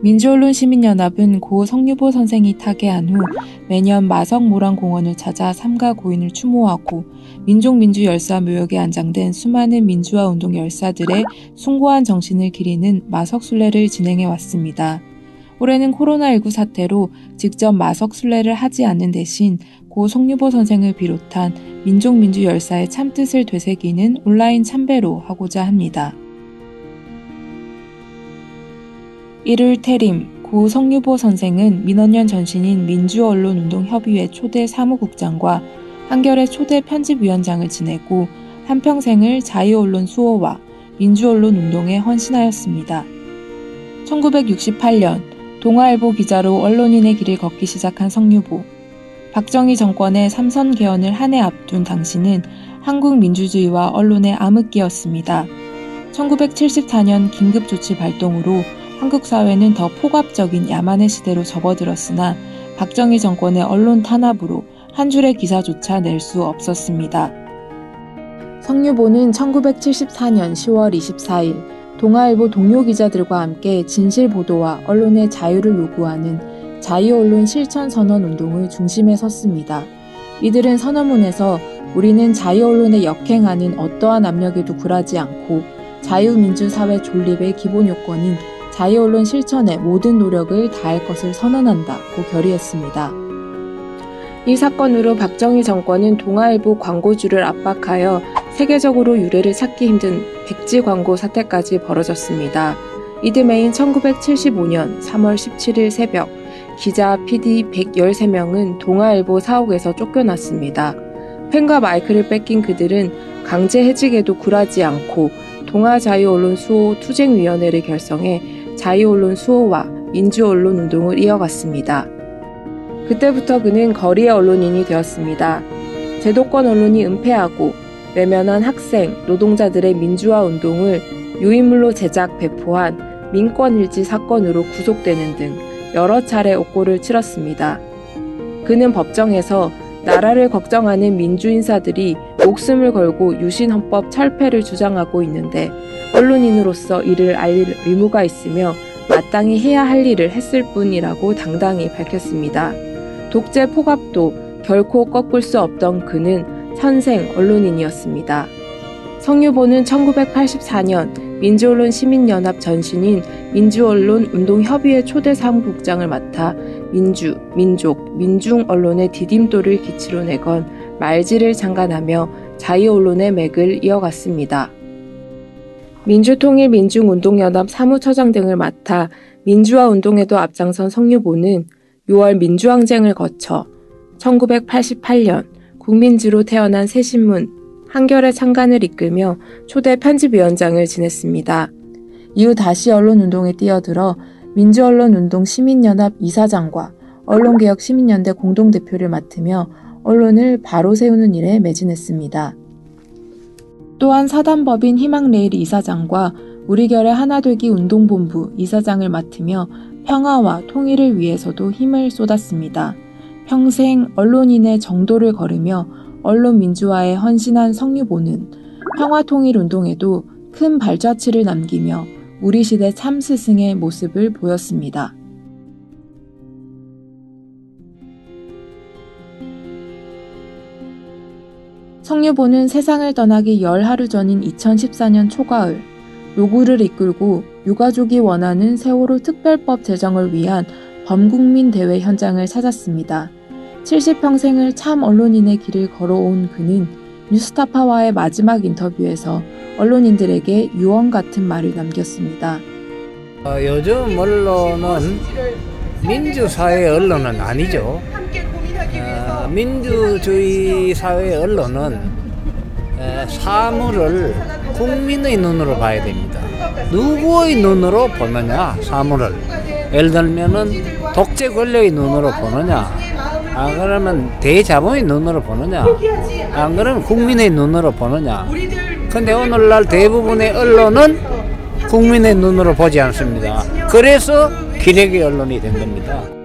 민주언론시민연합은 고 성유보 선생이 타계한 후 매년 마석모란공원을 찾아 삼가 고인을 추모하고 민족민주열사 묘역에 안장된 수많은 민주화운동 열사들의 숭고한 정신을 기리는 마석순례를 진행해왔습니다. 올해는 코로나19 사태로 직접 마석순례를 하지 않는 대신 고 성유보 선생을 비롯한 민족민주열사의 참뜻을 되새기는 온라인 참배로 하고자 합니다. 일요일 태림, 고 성유보 선생은 민원연 전신인 민주언론운동협의회 초대 사무국장과 한겨레 초대 편집위원장을 지내고 한평생을 자유언론 수호와 민주언론운동에 헌신하였습니다. 1968년 동아일보 기자로 언론인의 길을 걷기 시작한 성유보. 박정희 정권의 삼선 개헌을 한 해 앞둔 당시는 한국 민주주의와 언론의 암흑기였습니다. 1974년 긴급조치 발동으로 한국 사회는 더 폭압적인 야만의 시대로 접어들었으나 박정희 정권의 언론 탄압으로 한 줄의 기사조차 낼 수 없었습니다. 성유보는 1974년 10월 24일 동아일보 동료 기자들과 함께 진실보도와 언론의 자유를 요구하는 자유언론 실천선언 운동의 중심에 섰습니다. 이들은 선언문에서 우리는 자유언론에 역행하는 어떠한 압력에도 굴하지 않고 자유민주사회 존립의 기본 요건인 자유언론 실천에 모든 노력을 다할 것을 선언한다고 결의했습니다. 이 사건으로 박정희 정권은 동아일보 광고주를 압박하여 세계적으로 유례를 찾기 힘든 백지 광고 사태까지 벌어졌습니다. 이듬해인 1975년 3월 17일 새벽 기자, PD 113명은 동아일보 사옥에서 쫓겨났습니다. 펜과 마이크를 뺏긴 그들은 강제 해직에도 굴하지 않고 동아자유언론 수호 투쟁위원회를 결성해 자유언론 수호와 민주언론 운동을 이어갔습니다. 그때부터 그는 거리의 언론인이 되었습니다. 제도권 언론이 은폐하고 외면한 학생, 노동자들의 민주화 운동을 유인물로 제작, 배포한 민권일지 사건으로 구속되는 등 여러 차례 옥고를 치렀습니다. 그는 법정에서 나라를 걱정하는 민주인사들이 목숨을 걸고 유신헌법 철폐를 주장하고 있는데 언론인으로서 이를 알릴 의무가 있으며 마땅히 해야 할 일을 했을 뿐이라고 당당히 밝혔습니다. 독재 폭압도 결코 꺾을 수 없던 그는 선생 언론인이었습니다. 성유보는 1984년 민주언론시민연합 전신인 민주언론운동협의회 초대 사무국장을 맡아 민주, 민족, 민중언론의 디딤돌을 기치로 내건 말지를 장관하며 자유언론의 맥을 이어갔습니다. 민주통일민중운동연합 사무처장 등을 맡아 민주화 운동에도 앞장선 성유보는 6월 민주항쟁을 거쳐 1988년 국민지로 태어난 새신문 한겨레 창간을 이끌며 초대 편집위원장을 지냈습니다. 이후 다시 언론운동에 뛰어들어 민주언론운동 시민연합 이사장과 언론개혁시민연대 공동대표를 맡으며 언론을 바로 세우는 일에 매진했습니다. 또한 사단법인 희망레일 이사장과 우리결의 하나되기 운동본부 이사장을 맡으며 평화와 통일을 위해서도 힘을 쏟았습니다. 평생 언론인의 정도를 걸으며 언론 민주화에 헌신한 성유보는 평화통일운동에도 큰 발자취를 남기며 우리 시대 참스승의 모습을 보였습니다. 성유보는 세상을 떠나기 열하루 전인 2014년 초가을 노구를 이끌고 유가족이 원하는 세월호 특별법 제정을 위한 범국민 대회 현장을 찾았습니다. 70평생을 참 언론인의 길을 걸어온 그는 뉴스타파와의 마지막 인터뷰에서 언론인들에게 유언 같은 말을 남겼습니다. 요즘 언론은 민주사회 언론은 아니죠. 민주주의 사회 언론은 사물을 국민의 눈으로 봐야 됩니다. 누구의 눈으로 보느냐, 사물을. 예를 들면은 독재 권력의 눈으로 보느냐, 안 그러면 대자본의 눈으로 보느냐, 안 그러면 국민의 눈으로 보느냐. 근데 오늘날 대부분의 언론은 국민의 눈으로 보지 않습니다. 그래서 기레기 언론이 된 겁니다.